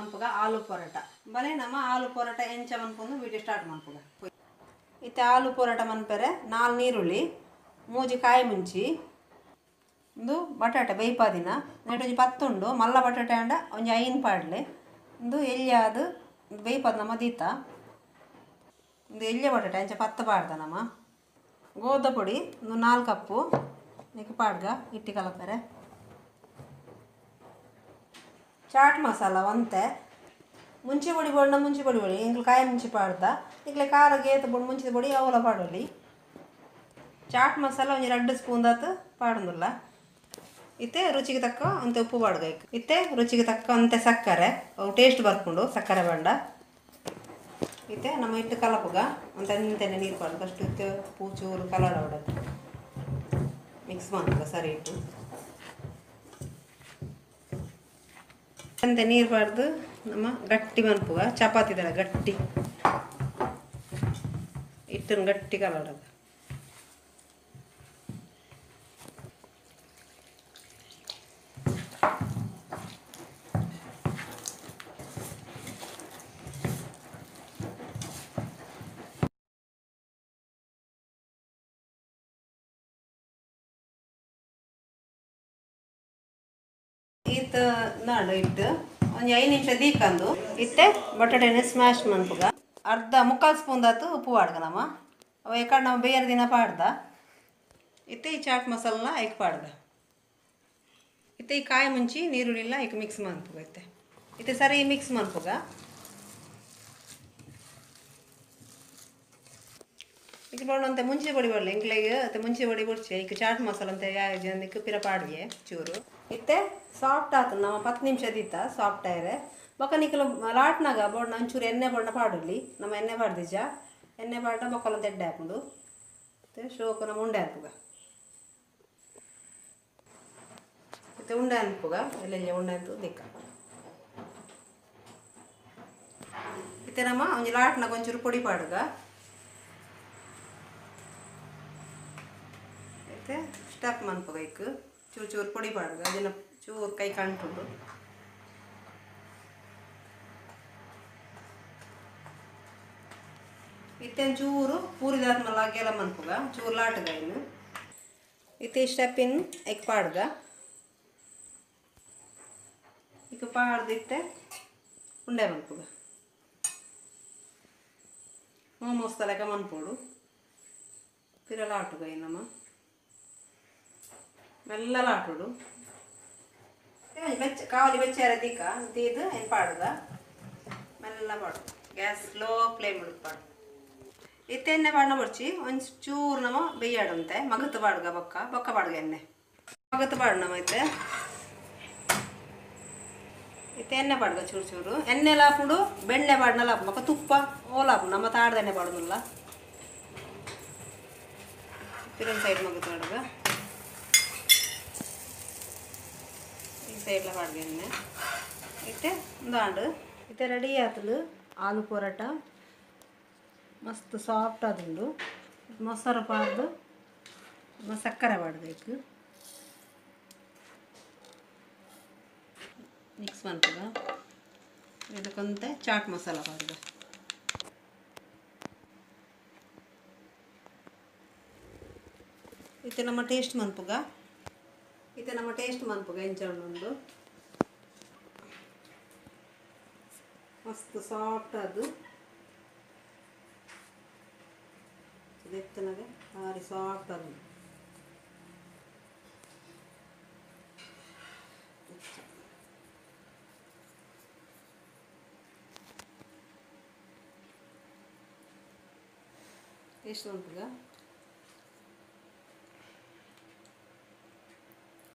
ಮನ್ಪುಗ ಆಲೂ ಪರೋಟ ಬಲೆ ನಮ್ಮ ಆಲೂ ಪರೋಟ ಎಂಚ ಮನ್ಪುಂದು ವಿಡಿಯೋ ಸ್ಟಾರ್ಟ್ ಮನ್ಪುಗ ಇತ್ತೆ ಆಲೂ ಪರೋಟ ಮನ್ಪೆರೆ 4 ನೀರುಳ್ಳಿ 3 ಕಾಯಿ ಮುಂಚಿ ಒಂದು ಬಟಾಟೆ ಬೈಪಾದಿನ ನೆಟೊಂಜಿ 10 ಉಂಡು ಮಲ್ಲ ಬಟಾಟೆ ಅಂಡ ಒಂಜಿ 5 ಪಾಡ್ಲೆ ಒಂದು ಎಲ್ಯಾದು ಬೈಪಾದ ನಮ್ಮ ದೀತ ಒಂದು ಎಲ್ಯ ಬಟಾಟೆ ಅಂಚ 10 ಪಾಡ್ದ ನಮ್ಮ ಗೋಧ ಪೊಡಿ ಒಂದು 4 ಕಪ್ಪು ನೆಕ್ ಪಾಡ್ಗ ಇಟ್ಟಿ ಕಲಪೆರೆ ಚಾಟ್ ಮಸಾಲ ಒಂತೆ ಮುಂಚಿ ಪೊಡಿ ಬೋಡ ಮುಂಚಿ ಪೊಡಿ ಬೋಡಿ ಇಂಕ್ಲು ಕಾಯಿ ಮುಂಚಿ ಪಾಡ್ದ ಇಕ್ಲೆ ಖಾರ ಗೇತ ಬೋಡು ಮುಂಚಿದ ಪೊಡಿ ಅವಲ ಪಾಡೋಲಿ ಚಾಟ್ ಮಸಾಲ ಒಂಜಿ 2 ಸ್ಪೂನ್ ದಾತು ಪಾಡೋದಿಲ್ಲ ಇತ್ತೆ ರುಚಿಗೆ ತಕ್ಕ ಒಂತೆ ಉಪ್ಪು ಪಾಡ್ಬೇಕು ಇತ್ತೆ ರುಚಿಗೆ ತಕ್ಕ ಒಂತೆ ಸಕ್ಕರೆ ಅವು ಟೇಸ್ಟ್ ಬರ್ಕೊಂಡು ಸಕ್ಕರೆ ಬಂಡ ಇತ್ತೆ ನಮ್ಮ ಇಟ್ಟು ಕಲಪುಗ ಒಂತೆ ಅಂತೆನೆ ನೀರು ಪಾಡ್ದು ಫಸ್ಟ್ ಇತ್ತೆ ಉಪ್ಪು ಚೂರು ಕಲಡ ಹೊಡೋದು ಮಿಕ್ಸ್ ಮಾಡ್ಬೇಕು ಸರಿ ಇಟ್ಟು ಅಂತೆ ನೀರು ಪಾಡ್ದು ನಮ್ಮ ಗಟ್ಟಿ ಮನ್ಪುಗ ಚಪಾತಿ ತರ ಗಟ್ಟಿ ಇಟ್ಟನ್ನು ಗಟ್ಟಿ ಕಲಡೋದು ಈತ ನಾಡು ಇಟ್ಟು ಒಂದು 5 ನಿಮಿಷ ದೀಕಂದು ಇತ್ತೆ ಬಟಾಟೆನ ಸ್ಮ್ಯಾಶ್ ಮನ್ಪುಗ ಅರ್ಧ 3/4 ಸ್ಪೂನ್ ದಾತು ಉಪ್ಪು ಪಾಡ್ಗ ನಮ್ಮ ಅವ ಯಾಕಂಡು ನಾವು ಬೇರೆ ದಿನ ಪಾಡ್ದ ಇತ್ತೆ ಈ ಚಾಟ್ ಮಸಾಲನ ಐಕ್ ಪಾಡ್ಗ ಇತ್ತೆ ಈ ಕಾಯಿ ಮುಂಚಿ ನೀರುಳ್ಳಿಲ್ಲ ಐಕ್ ಮಿಕ್ಸ್ ಮನ್ಪುಗ ಇತ್ತೆ ಸರಿ ಮಿಕ್ಸ್ ಮನ್ಪುಗ ಈಗ ನೋಡಂತೆ ಮುಂಚೆ ಪೊಡಿ ಬರಲಿ ಇಂಕ್ಲೆಗೆ ಮತ್ತೆ ಮುಂಚೆ ಪೊಡಿ ಬಿಡ್ಸಿ ಈಗ ಚಾಟ್ ಮಸಾಲ ಅಂತ ಜನಕ್ಕೆ ಪಿರ ಪಾಡ್ಗೆ ಚೂರು ಇತ್ತೆ ಸಾಫ್ಟ್ ಆತು ನಮ್ಮ 10 ನಿಮಿಷ ದೀತ ಸಾಫ್ಟ್ ಆಯ್ರೆ ಬೊಕ್ಕ ನಿಕ್ಕಲು ಲಾಟ್ನಾಗ ಬೋಡ್ನ ಒಂಚೂರು ಎಣ್ಣೆ ಬೋಡ್ನ ಪಾಡಲಿ ನಮ್ಮ ಎಣ್ಣೆ ಪಾಡ್ದಿಜ ಎಣ್ಣೆ ಪಾಡ್ನ ಬೊಕ್ಕಲಂತ ಎಡ್ಡೆ ಹಾಕೊಂಡು ಮತ್ತೆ ಶೋಕು ನಮ್ಮ ಉಂಡೆ ಹಾಕುಗ ಮತ್ತೆ ಉಂಡೆ ಹಾಕುಗ ಎಲ್ಲೆಲ್ಲ ಉಂಡೆ ಅಂತ ದಿಕ್ಕ ಇತ್ತೆ ನಮ್ಮ ಒಂಜಿ ಲಾಟ್ನಾಗ ಒಂಚೂರು ಪೊಡಿ ಪಾಡುಗ ಸ್ಟೆಪ್ ಮನ್ಪುಗ ಐಕ್ ಚೂರು ಚೂರು ಪೊಡಿ ಪಾಡುಗ ಅದನ್ನ ಚೂರು ಕೈ ಕಂಟುಂಡು ಇತ್ತೇನು ಚೂರು ಪೂರಿದಾದ್ಮೇಲೆ ಹಾಗೆಲ್ಲ ಮನ್ಪುಗ ಚೂರು ಲಾಟುಗ ಇನ್ನು ಇತ್ತೆ ಸ್ಟೆಪ್ಪಿನ ಐಕ್ ಪಾಡ್ಗ ಈಗ ಪಾಡ್ದಿತ್ತೆ ಉಂಡೆ ಮನ್ಪುಗ ಮೋಮೋಸ್ ತಲೆಕ ಮನ್ಪೋಡು ಪಿರ ಲಾಟುಗ ಇನ್ನಮ್ಮ ಮೆಲ್ಲ ಲಾಟುಡು ಬೆಚ್ಚ ಕಾವಲಿ ಬೆಚ್ಚಾರ ದೀಕ ತೀದು ಏನು ಪಾಡುಗ ಮೆಲ್ಲ ಪಾಡು ಗ್ಯಾಸ್ ಸ್ಲೋ ಫ್ಲೇಮ್ ಹಿಡಿದು ಪಾಡು ಇತ್ತೆ ಎಣ್ಣೆ ಪಾಡ್ನ ಬಡ್ಚಿ ಒಂದು ಚೂರು ನಮ್ಮ ಬೇಯಾಡಂತೆ ಮಗತ್ತು ಪಾಡ್ಗ ಬೊಕ್ಕ ಪಾಡ್ಗ ಎಣ್ಣೆ ಮಗತ್ತು ಪಾಡು ನಮ್ಮ ಇತ್ತೆ ಎಣ್ಣೆ ಪಾಡ್ಗ ಚೂರು ಚೂರು ಎಣ್ಣೆ ಲಾಪುಡು ಬೆಣ್ಣೆ ಪಾಡ್ನ ಲಾಪು ಮಕ್ಕ ತುಪ್ಪ ಓಲಾಪು ನಮ್ಮ ತಾಡ್ದ ಎಣ್ಣೆ ಪಾಡೋದಿಲ್ಲ ಪಿರನ್ ಸೈಡ್ ಮಗತ್ತು ಪಾಡ್ಗ ಸೈಡ್ಲ ಪಾಡ್ಗೆ ಎಣ್ಣೆ ಇತ್ತೆ ದಾಂಡು ಇತ್ತೆ ರೆಡಿ ಆತಲು ಆಲೂ ಪರೋಟ ಮಸ್ತ್ ಸಾಫ್ಟ್ ಆದುಂಡು ಮೊಸರು ಪಾಡ್ದು ಸಕ್ಕರೆ ಪಾಡ್ಬೇಕು ಮಿಕ್ಸ್ ಮಾಡ್ತದ ಇದಕ್ಕೊಂತೆ ಚಾಟ್ ಮಸಾಲ ಪಾಡ್ದ ಇತ್ತೆ ನಮ್ಮ ಟೇಸ್ಟ್ ಮನ್ಪುಗ ಇತ್ತೆ ನಮ್ಮ ಟೇಸ್ಟ್ ಮನ್ಪುಗ ಎಂಚಣ್ಣೊಂದು ಮಸ್ತ್ ಸಾಫ್ಟ್ ಅದು ಎತ್ತನಾಗೆ ಭಾರಿ ಸಾಫ್ಟ್ ಅದು ಟೇಸ್ಟ್ ಮನ್ಪುಗ